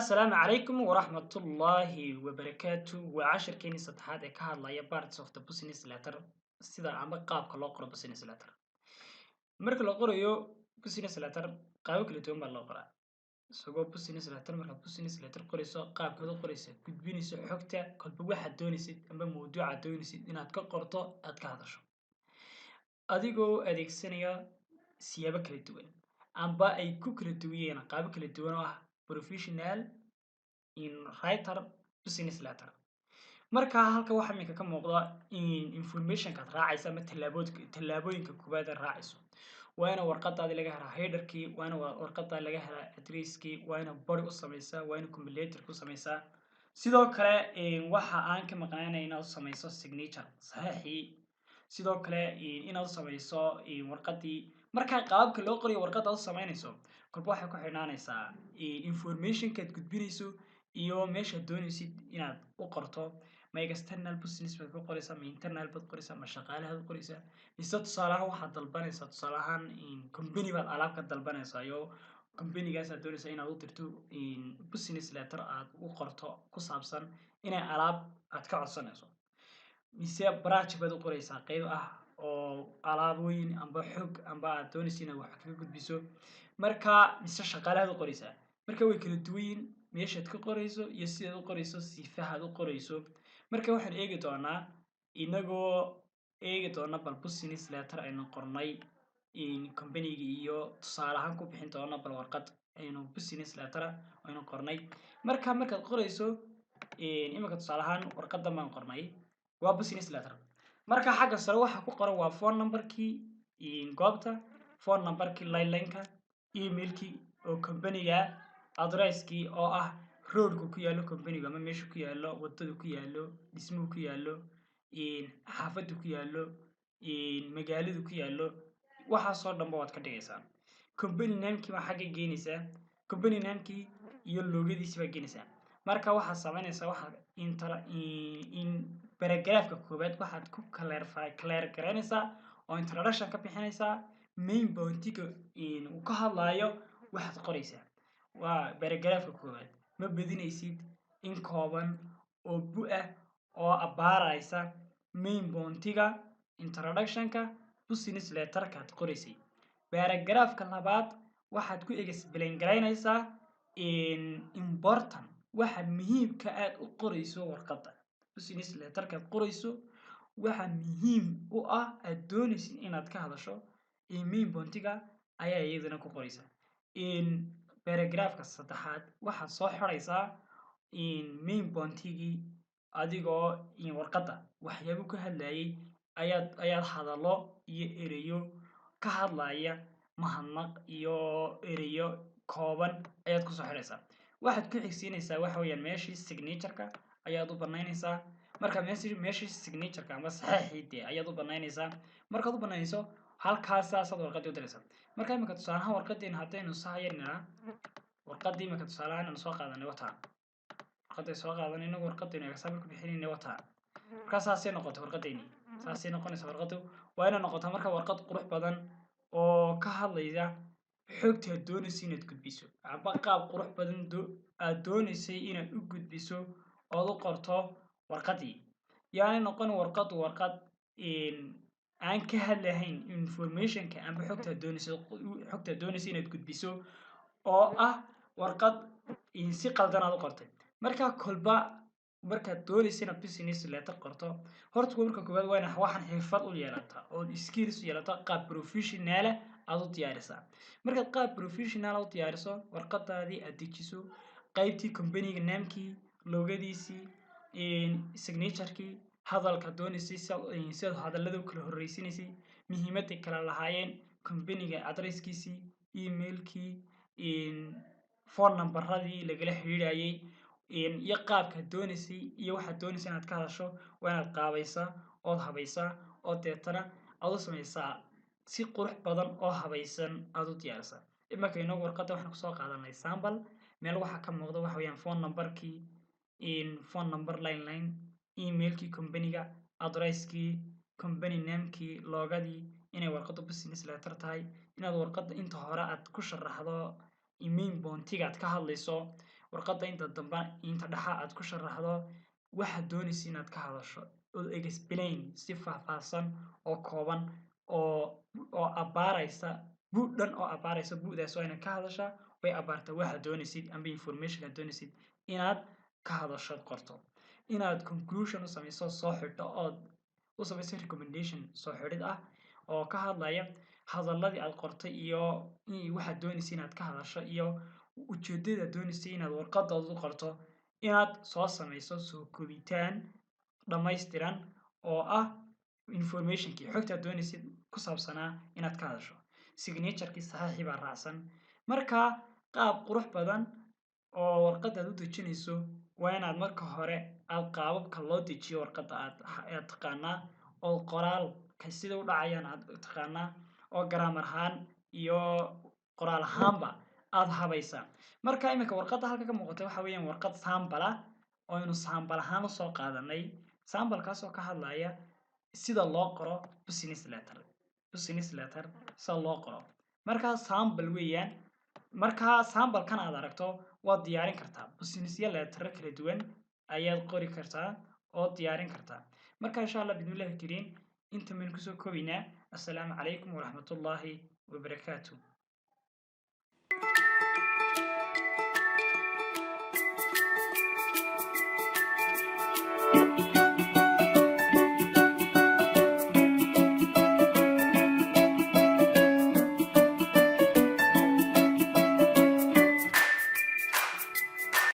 السلام عليكم ورحمة الله وبركاته وعشر كيني صدحات كهاد لايا parts of the business letter sida ama qaabka loo qoro business letter marka la qorayo business letter qaabo kala duwan baa loo qoraa isagoo business letter marka business letter qorayso qaabka loo qorayso gudbinayso xogta kolba waxaad doonaysid ama mawduuca doonaysid inaad ka qorto aad ka hadasho adigoo adeegsanaya siyaabo kala duwan amba ay ku kala duwan yihiin qaabo kala duwan oo ah professional in writer business letter marka halka waxa iminka ka muuqda information kaad raacaysa ama tallaabooyinka koowaad ee raacayso waa ina warqadaadii laga helaa headerkii waa ina warqadaadii laga helaa addresskii waa ina body u samaysaa waa ina accumulatorka u samaysaa sidoo kale waxa aan ka maqnaanay inaad u samayso signature saxiixii sidoo kale inaad u samayso warqadii marka qaabka loo qoriyo warqada aad u samaynayso kolba waxay ku xidhnaanaysaa informationkaad gudbinayso iyo meesha doonaysid inaad u qorto ma external business baad ku qoraysaa ma internal baad qoraysaa ma shaqaalahaad u qoraysaa mise tusaale ahaan waxaad dalbanaysaa tusaale ahaan company baad alaab ka dalbanaysaa iyo companygaas aad doonaysaa inaad u dirto business letter aad u qorto ku saabsan inay alaab aad ka codsanayso mise branch baad u qoraysaa qayb ah oo alaabooyin amba xog amba aad doonaysid inaad wax kaga gudbiso marka mise shaqaalahaad u qoraysaa marka way kala duwan yihiin meeshaad ka qorayso iyo sidaad u qorayso sifahaad u qorayso marka waxaan eegi doonaa inagoo eegi doona bal business letter aynu qornay companyga iyo tusaale ahaan ku bixin doona bal warqad aynu business letter aynu qornay markaad qorayso iminka tusaale ahaan warqadan baan qornay waa business letter marka xagga sare waxa ku qoran waa phone numberkii goobta phone numberkii line-ka emailkii oo companyga addresskii oo ah roadka ku yaalo companyga ama meesha ku yaalo wadada ku yaalo dhismuhu ku yaalo xaafada ku yaalo magaalada ku yaalo waxaasoo dhanba waad ka dhigaysaa company namekii baa xagga geynaysaa company namekii iyo logadiisi baa geynaysaa marka waxaad samaynaysaa waxaad paragraafka koowaad waxaad ku clear garaynaysaa oo introduction ka bixinaysaa main pointiga uu ka hadlayo waxaad qoraysaa waa paragraafka koowaad ma badinaysid in kooban oo bu-ah oo abaaraysa main pointiga introductionka business letterkaad qoraysay paragraafka labaad waxaad ku explain garaynaysaa important waxa muhiimka aad u qorayso warqada business letterkaad qorayso waxa muhiim u ah aad doonaysid inaad ka hadasho main pointiga ayaa iyadana ku qoraysaa paragraafka saddexaad waxaad soo xiraysaa main pointigii adigoo warqada waxyaabo ka hadlayay ayaad hadallo iyo ereyo ka hadlaya mahadnaq iyo ereyo kooban ayaad kusoo xiraysaa waxaad ku xigsiinaysaa waxa weeyaan meeshii signatureka ayaad u banaynaysaa marka meeshii signatureka ama saxiixii ayaad u banaynaysaa markaad u banaynayso halkaasaad warqadii u diraysaa marka iminka tusaale ahaan warqadiina haddaynu saayarnaa warqadii iminka tusaale ahaan soo qaadanay wataa warqaday soo qaadanay inagu warqadaynu example ku bixinayna wataa marka saasay noqotay warqadayni saasay noqonaysaa warqadu waa inay noqotaa marka warqad qurux badan oo ka hadlaysa xogta aad doonaysay inaad gudbiso amba qaab qurux badan aad doonaysay inaad u gudbiso ood u qorto warqadii yaani noqon warqadu warqad aan ka hadlahayn informationka amba xogta aad doonaysay inaad gudbiso oo ah warqad si qaldan aad u qortay marka kolba markaad doonaysay inaad business letter qorto horta marka koowaad waa inaad waxaan xirfad u yeelataa oo skills u yeelataa qaab professional aad u diyaarisaa markaad qaab professional u diyaariso warqadaadii aad dejiso qaybtii companyga namekii logadiisii signaturkii hadalka doonaysay sidaad hadallada u kala horreysiinaysay muhiimadday kala lahaayeen companyga addresskiisii emailkii phone numberadii lagala xiriirayay iyo qaabkaad doonaysay iyo waxaad doonaysay inaad ka hadasho waa inaad qaabaysaa ood habaysaa oo deetana aad u samaysaa si qurux badan oo habaysan aad u diyaarisaa iminka inagu warqada waxaan kusoo qaadanay sample meel waxaa ka muuqda waxa weeyaan phone numberkii phone number line emailkii companyga addresskii company namekii logadii inay warqadu business letter tahay inaad warqada inta hore aad ku sharaxdo main pointiga aad ka hadlayso warqadda inta dambe inta dhexa aad ku sharaxdo waxaad doonaysa inaad ka hadasho oo explain si faahfaahsan oo kooban oo abaaraysa buug dhan oo abaaraysa buugdaas waa inaad ka hadashaa way abaarta waxaad doonaysid amba information aad doonaysid inaad ka hadasho qorto inaad conclusion u samayso soo xidho ood u samayso recommendation soo xidhid ah oo ka hadlaya hadalladii aad qortay iyo waxaad doonaysa inaad ka hadasho iyo ujeedada doonaysa inaad warqadooda u qorto inaad soo samayso soo koobitaan dhammaystiran oo ah informationkii xogtaad doonaysid ku saabsanaa inaad ka hadasho signaturkii saxiixii baa raacsan marka qaab qurux badan oo warqadaad u dejinayso waa inaad marka hore aad qaababka loo dejiyo warqadda aad taqaanaa oo qoraalka sida u dhacayaan aad taqaanaa oo garaamar ahaan iyo qoraal ahaanba aad habaysaa marka iminka warqadda halka ka muuqata waxa weeyaan warqad saambal ah oo aynu saambal ahaan usoo qaadanay sambalkaasoo ka hadlaya sida loo qoro business letter sida loo qoro markaa sambal weeyaan markaa sambalkan aad aragto waad diyaarin kartaa businessya letter kala duwan ayaad qori kartaa oo diyaarin kartaa marka insha allah bidmillahi kariim inta min kusoo koobaynaa assalaamu calaykum waraxmatullaahi wabarakaatuh